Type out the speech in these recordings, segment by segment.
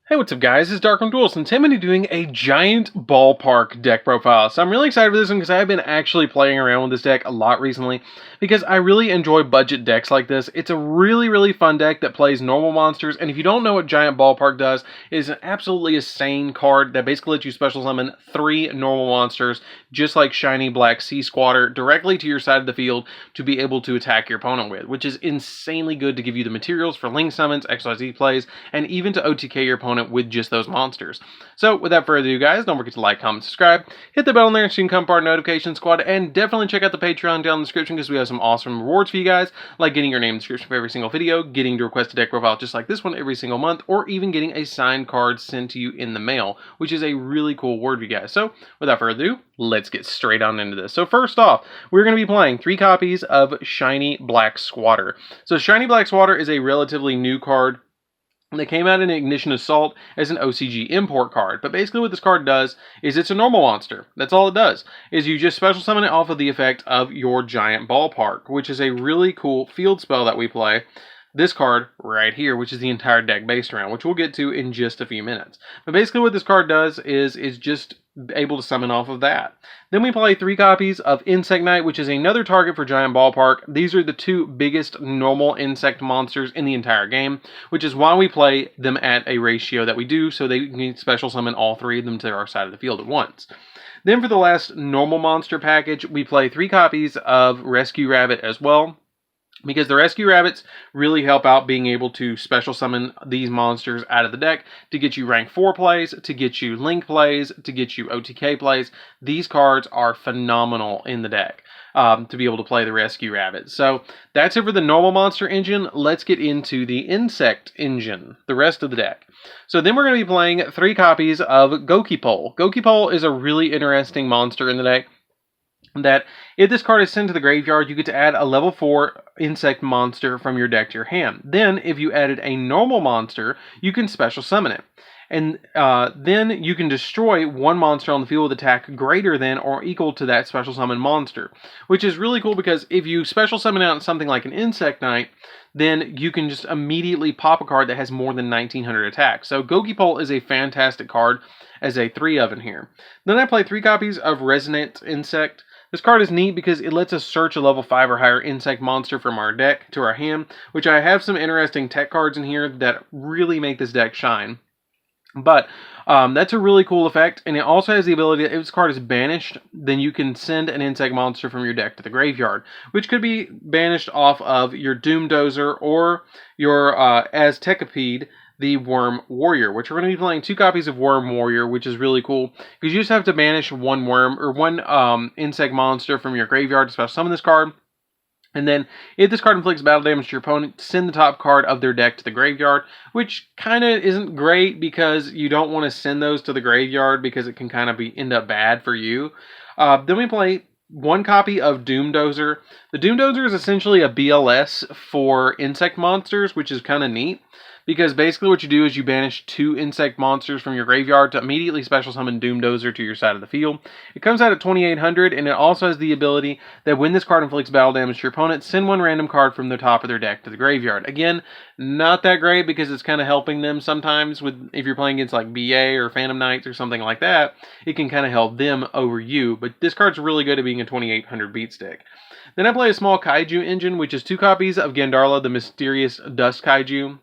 Hey, what's up guys, it's DarkArmedDuelist, and today I'm going to be doing a giant ballpark deck profile. So I'm really excited for this one because I've been actually playing around with this deck a lot recently because I really enjoy budget decks like this. It's a really fun deck that plays normal monsters, and if you don't know what giant ballpark does, it is an absolutely insane card that basically lets you special summon 3 normal monsters, just like Shiny Black Sea Squatter, directly to your side of the field to be able to attack your opponent with, which is insanely good to give you the materials for Link Summons, XYZ plays, and even to OTK your opponent with just those monsters. So without further ado guys, don't forget to like, comment, subscribe, hit the bell on there so you can come part of our notification squad, and definitely check out the Patreon down in the description because we have some awesome rewards for you guys, like getting your name in the description for every single video, getting to request a deck profile just like this one every single month, or even getting a signed card sent to you in the mail, which is a really cool reward for you guys. So without further ado, let's get straight on into this. So first off, we're going to be playing 3 copies of Shiny Black Squatter. So Shiny Black Squatter is a relatively new card that came out in Ignition Assault as an OCG import card. But basically what this card does is it's a normal monster. That's all it does, is you just special summon it off of the effect of your giant ballpark, which is a really cool field spell that we play. This card right here, which is the entire deck based around, which we'll get to in just a few minutes. But basically what this card does is just able to summon off of that. Then we play 3 copies of Insect Knight, which is another target for Giant Ballpark. These are the 2 biggest normal insect monsters in the entire game, which is why we play them at a ratio that we do, so they can special summon all 3 of them to our side of the field at once. Then for the last normal monster package, we play 3 copies of Rescue Rabbit as well, because the Rescue Rabbits really help out being able to special summon these monsters out of the deck to get you rank 4 plays, to get you Link plays, to get you OTK plays. These cards are phenomenal in the deck to be able to play the Rescue Rabbit. So that's it for the normal monster engine. Let's get into the insect engine, the rest of the deck. So then we're going to be playing 3 copies of Gokipole. Gokipole is a really interesting monster in the deck that if this card is sent to the graveyard, you get to add a level 4 insect monster from your deck to your hand. Then, if you added a normal monster, you can special summon it. And then you can destroy 1 monster on the field with attack greater than or equal to that special summon monster. Which is really cool because if you special summon out something like an Insect Knight, then you can just immediately pop a card that has more than 1900 attack. So Gokipole is a fantastic card as a 3 of in here. Then I play 3 copies of Resonant Insect. This card is neat because it lets us search a level 5 or higher insect monster from our deck to our hand, which I have some interesting tech cards in here that really make this deck shine. But that's a really cool effect, and it also has the ability that if this card is banished, then you can send an insect monster from your deck to the graveyard, which could be banished off of your Doom Dozer or your Aztecapede, the Worm Warrior, which we're going to be playing 2 copies of Worm Warrior, which is really cool because you just have to banish 1 worm or 1 insect monster from your graveyard to special summon this card. And then, if this card inflicts battle damage to your opponent, send the top card of their deck to the graveyard, which kind of isn't great because you don't want to send those to the graveyard because it can kind of end up bad for you. Then we play 1 copy of Doom Dozer. The Doom Dozer is essentially a BLS for insect monsters, which is kind of neat. Because basically what you do is you banish 2 insect monsters from your graveyard to immediately special summon Doom Dozer to your side of the field. It comes out at 2800, and it also has the ability that when this card inflicts battle damage to your opponent, send 1 random card from the top of their deck to the graveyard. Again, not that great because it's kind of helping them sometimes with if you're playing against like BA or Phantom Knights or something like that. It can kind of help them over you, but this card's really good at being a 2800 beat stick. Then I play a small Kaiju engine, which is 2 copies of Gandarla, the Mysterious Dust Kaiju,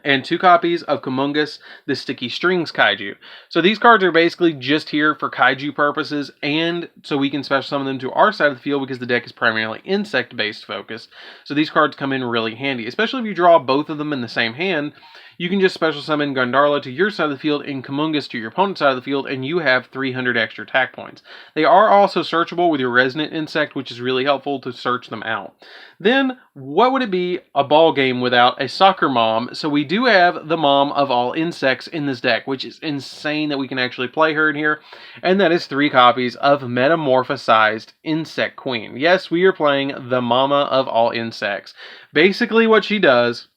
and 2 copies of Kumungus, the Sticky Strings Kaiju. So these cards are basically just here for Kaiju purposes, and so we can special summon them to our side of the field because the deck is primarily insect-based focused. So these cards come in really handy, especially if you draw both of them in the same hand. You can just special summon Gandarla to your side of the field and Kumungus to your opponent's side of the field, and you have 300 extra attack points. They are also searchable with your Resonant Insect, which is really helpful to search them out. Then, what would it be a ball game without a soccer mom? So we do have the mom of all insects in this deck, which is insane that we can actually play her in here. And that is 3 copies of Metamorphosized Insect Queen. Yes, we are playing the mama of all insects. Basically what she does,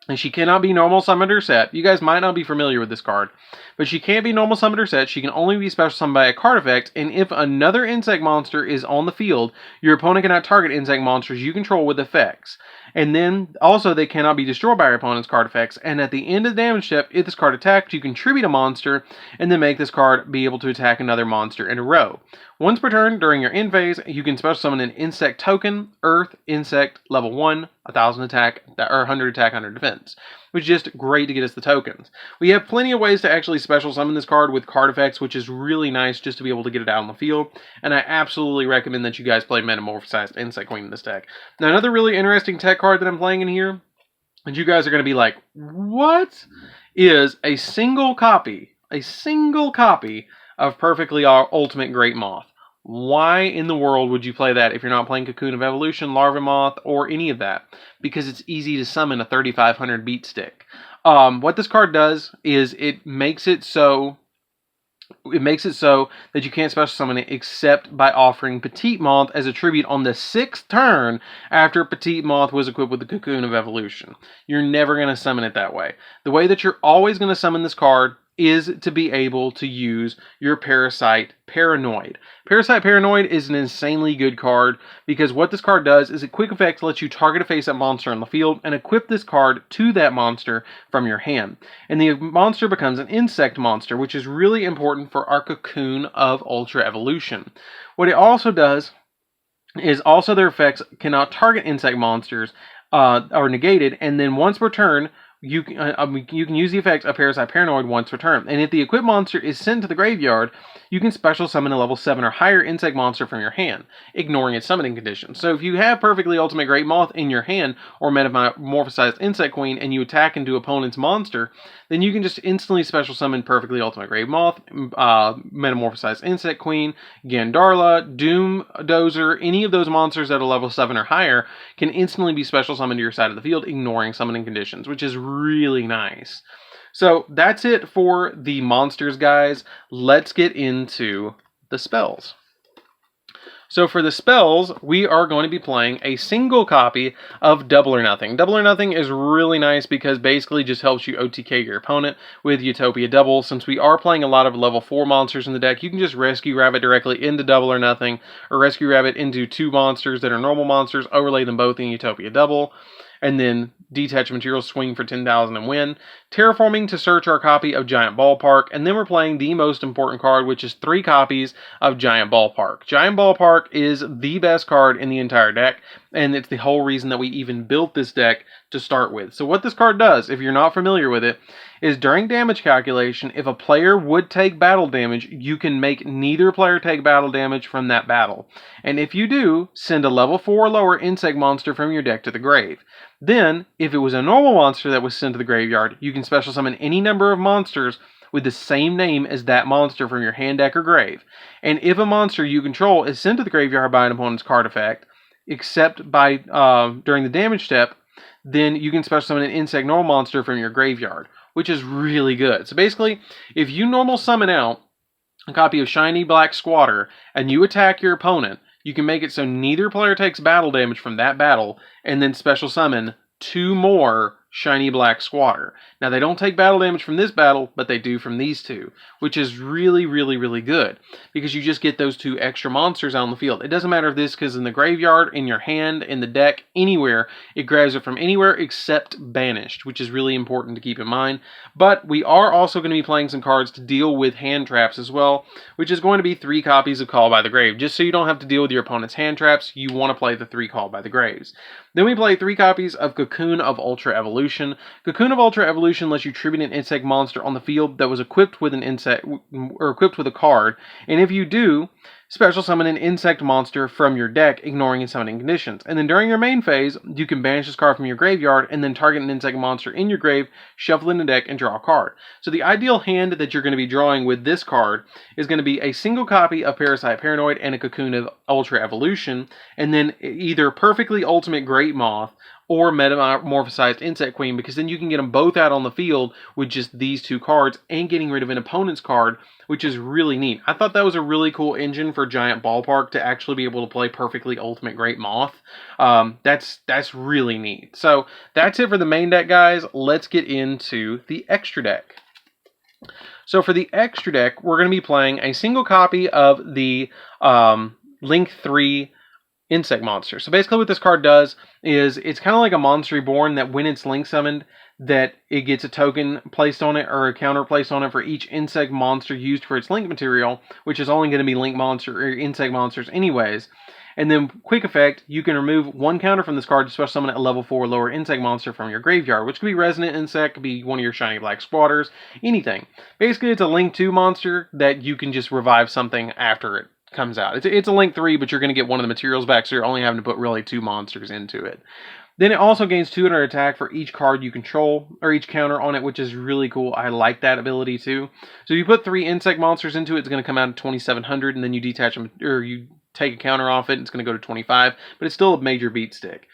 and she cannot be normal summoned or set. You guys might not be familiar with this card, but she can't be normal summoned or set. She can only be special summoned by a card effect, and if another insect monster is on the field, your opponent cannot target insect monsters you control with effects. And then also they cannot be destroyed by your opponent's card effects. And at the end of the damage step, if this card attacked, you can tribute a monster and then make this card be able to attack another monster in a row. Once per turn during your end phase, you can special summon an insect token, Earth, Insect, level 1, 1000 attack, or 100 attack, 100 defense, which is just great to get us the tokens. We have plenty of ways to actually special summon this card with card effects, which is really nice just to be able to get it out on the field, and I absolutely recommend that you guys play Metamorphosized Insect Queen in this deck. Now, another really interesting tech card that I'm playing in here, and you guys are going to be like, what? Is a single copy of Perfectly Ultimate Great Moth. Why in the world would you play that if you're not playing Cocoon of Evolution, Larva Moth, or any of that? Because it's easy to summon a 3500 beat stick. What this card does is it makes it so that you can't special summon it except by offering Petite Moth as a tribute on the 6th turn after Petite Moth was equipped with the Cocoon of Evolution. You're never going to summon it that way. The way that you're always going to summon this card is to be able to use your Parasite Paranoid. Parasite Paranoid is an insanely good card because what this card does is a quick effect lets you target a face-up monster on the field and equip this card to that monster from your hand. And the monster becomes an insect monster, which is really important for our Cocoon of Ultra Evolution. What it also does is also their effects cannot target insect monsters are negated, and then once per turn, you can use the effects of Parasite Paranoid once per turn. And if the equipped monster is sent to the graveyard, you can special summon a level 7 or higher insect monster from your hand, ignoring its summoning condition. So if you have Perfectly Ultimate Great Moth in your hand, or Metamorphosized Insect Queen, and you attack into opponent's monster, then you can just instantly special summon Perfectly Ultimate Great Moth, Metamorphosized Insect Queen, Gandarla, Doom Dozer, any of those monsters at a level 7 or higher can instantly be special summoned to your side of the field, ignoring summoning conditions, which is really nice. So that's it for the monsters, guys. Let's get into the spells. So for the spells, we are going to be playing a single copy of Double or Nothing. Double or Nothing is really nice because basically just helps you OTK your opponent with Utopia Double. Since we are playing a lot of level 4 monsters in the deck, you can just Rescue Rabbit directly into Double or Nothing, or Rescue Rabbit into 2 monsters that are normal monsters, overlay them both in Utopia Double, and then detach materials, swing for 10,000 and win. Terraforming to search our copy of Giant Ballpark, and then we're playing the most important card, which is 3 copies of Giant Ballpark. Giant Ballpark is the best card in the entire deck, and it's the whole reason that we even built this deck to start with. So what this card does, if you're not familiar with it, is during damage calculation, if a player would take battle damage, you can make neither player take battle damage from that battle. And if you do, send a level 4 or lower insect monster from your deck to the grave. Then, if it was a normal monster that was sent to the graveyard, you can special summon any number of monsters with the same name as that monster from your hand, deck, or grave. And if a monster you control is sent to the graveyard by an opponent's card effect, except by during the damage step, then you can special summon an insect normal monster from your graveyard, which is really good. So basically, if you normal summon out a copy of Shiny Black Squatter and you attack your opponent, you can make it so neither player takes battle damage from that battle, and then special summon 2 more Shiny Black Squatter. Now, they don't take battle damage from this battle, but they do from these 2, which is really, really, really good, because you just get those 2 extra monsters out on the field. It doesn't matter if this is in the graveyard, in your hand, in the deck, anywhere. It grabs it from anywhere except banished, which is really important to keep in mind. But we are also going to be playing some cards to deal with hand traps as well, which is going to be 3 copies of Call by the Grave. Just so you don't have to deal with your opponent's hand traps, you want to play the 3 Call by the Graves. Then we play 3 copies of Cocoon of Ultra Evolution. Cocoon of Ultra Evolution lets you tribute an insect monster on the field that was equipped with an insect, or equipped with a card, and if you do, special summon an insect monster from your deck, ignoring its summoning conditions. And then during your main phase, you can banish this card from your graveyard and then target an insect monster in your grave, shuffle in the deck, and draw a card. So the ideal hand that you're going to be drawing with this card is going to be a single copy of Parasite Paranoid and a Cocoon of Ultra Evolution, and then either Perfectly Ultimate Great Moth or Metamorphosized Insect Queen, because then you can get them both out on the field with just these 2 cards and getting rid of an opponent's card, which is really neat. I thought that was a really cool engine for Giant Ballpark to actually be able to play Perfectly Ultimate Great Moth. That's really neat. So that's it for the main deck, guys. Let's get into the extra deck. So for the extra deck, we're going to be playing a single copy of the Link 3 insect monster. So basically what this card does is it's kind of like a Monster Reborn, that when it's link summoned, that it gets a token placed on it or a counter placed on it for each insect monster used for its link material, which is only going to be link monster or insect monsters anyways. And then, quick effect, you can remove one counter from this card to special summon a level 4 lower insect monster from your graveyard, which could be Resonant Insect, could be one of your Shiny Black Squatters, anything. Basically, it's a Link 2 monster that you can just revive something after it comes out. It's a Link 3, but you're going to get one of the materials back, so you're only having to put really 2 monsters into it. Then it also gains 200 attack for each card you control, or each counter on it, which is really cool. I like that ability too. So if you put 3 insect monsters into it, it's going to come out at 2,700, and then you detach them, or you take a counter off it, and it's going to go to 25, but it's still a major beat stick.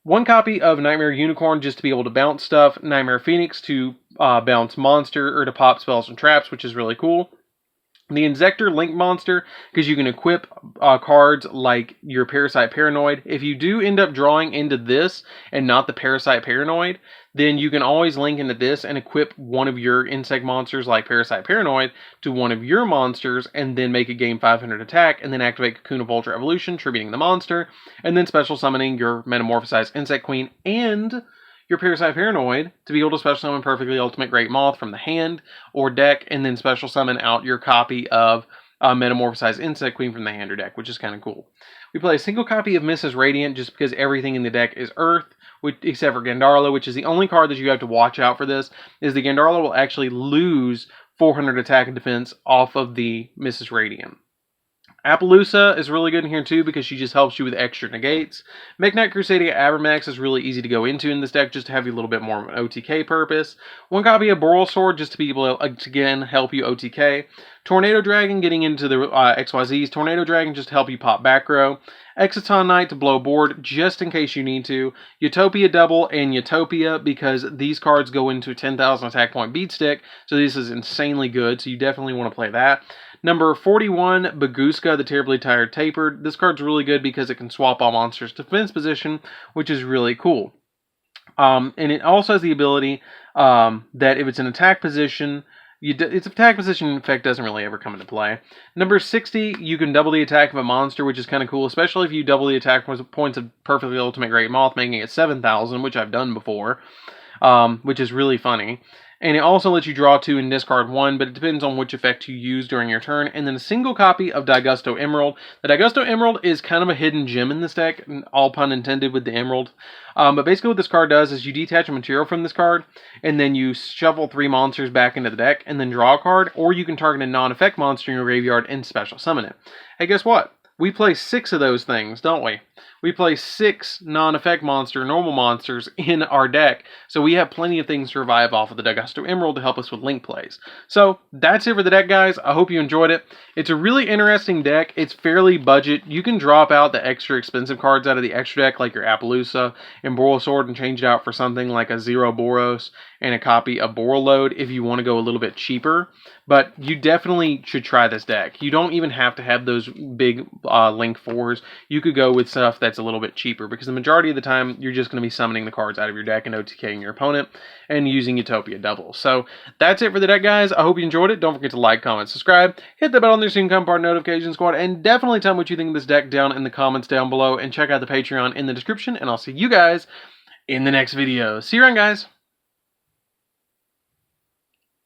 1 copy of Nightmare Unicorn just to be able to bounce stuff, Nightmare Phoenix to bounce monster, or to pop spells and traps, which is really cool. The Inzektor Link Monster, because you can equip cards like your Parasite Paranoid. If you do end up drawing into this and not the Parasite Paranoid, then you can always link into this and equip one of your insect monsters like Parasite Paranoid to one of your monsters, and then make it gain 500 attack, and then activate Cocoon of Ultra Evolution, tributing the monster, and then special summoning your Metamorphosized Insect Queen and your Parasite Paranoid to be able to special summon Perfectly Ultimate Great Moth from the hand or deck, and then special summon out your copy of Metamorphosized Insect Queen from the hand or deck, which is kind of cool. We play a single copy of Mrs. Radiant just because everything in the deck is Earth, except for Gandarla, which is the only card that you have to watch out for this, is the Gandarla will actually lose 400 attack and defense off of the Mrs. Radiant. Appaloosa is really good in here too because she just helps you with extra negates. Mekk-Knight Crusadia Abermax is really easy to go into in this deck just to have you a little bit more of an OTK purpose. 1 copy of Boral Sword just to be able to, again, help you OTK. Tornado Dragon, getting into the XYZs. Tornado Dragon just to help you pop back row. Exciton Knight to blow board just in case you need to. Utopia Double and Utopia because these cards go into 10,000 attack point beat stick, so this is insanely good, so you definitely want to play that. Number 41, Baguska, the Terribly Tired Tapered. This card's really good because it can swap all monsters to defense position, which is really cool. And it also has the ability that if it's an attack position, its attack position effect doesn't really ever come into play. Number 60, you can double the attack of a monster, which is kind of cool, especially if you double the attack points of Perfectly Ultimate Great Moth, making it 7,000, which I've done before, which is really funny. And it also lets you draw 2 and discard 1, but it depends on which effect you use during your turn. And then a single copy of Daigusto Emerald. The Daigusto Emerald is kind of a hidden gem in this deck, all pun intended with the emerald. But basically what this card does is you detach a material from this card, and then you shuffle 3 monsters back into the deck, and then draw a card, or you can target a non-effect monster in your graveyard and special summon it. Hey, guess what? We play 6 of those things, don't we? We play 6 non-effect normal monsters in our deck, so we have plenty of things to revive off of the Daigusto Emerald to help us with link plays. So, that's it for the deck, guys. I hope you enjoyed it. It's a really interesting deck. It's fairly budget. You can drop out the extra expensive cards out of the extra deck, like your Appaloosa and Boral Sword, and change it out for something like a Zero Boros and a copy of Borreload if you want to go a little bit cheaper. But you definitely should try this deck. You don't even have to have those big link 4s. You could go with stuff that's a little bit cheaper, because the majority of the time you're just going to be summoning the cards out of your deck and OTKing your opponent and using Utopia Double. So that's it for the deck, guys. I hope you enjoyed it. Don't forget to like, comment, subscribe, hit the bell on there so you can become part of Notification Squad, and definitely tell me what you think of this deck down in the comments down below, and check out the Patreon in the description, and I'll see you guys in the next video. See you around, guys.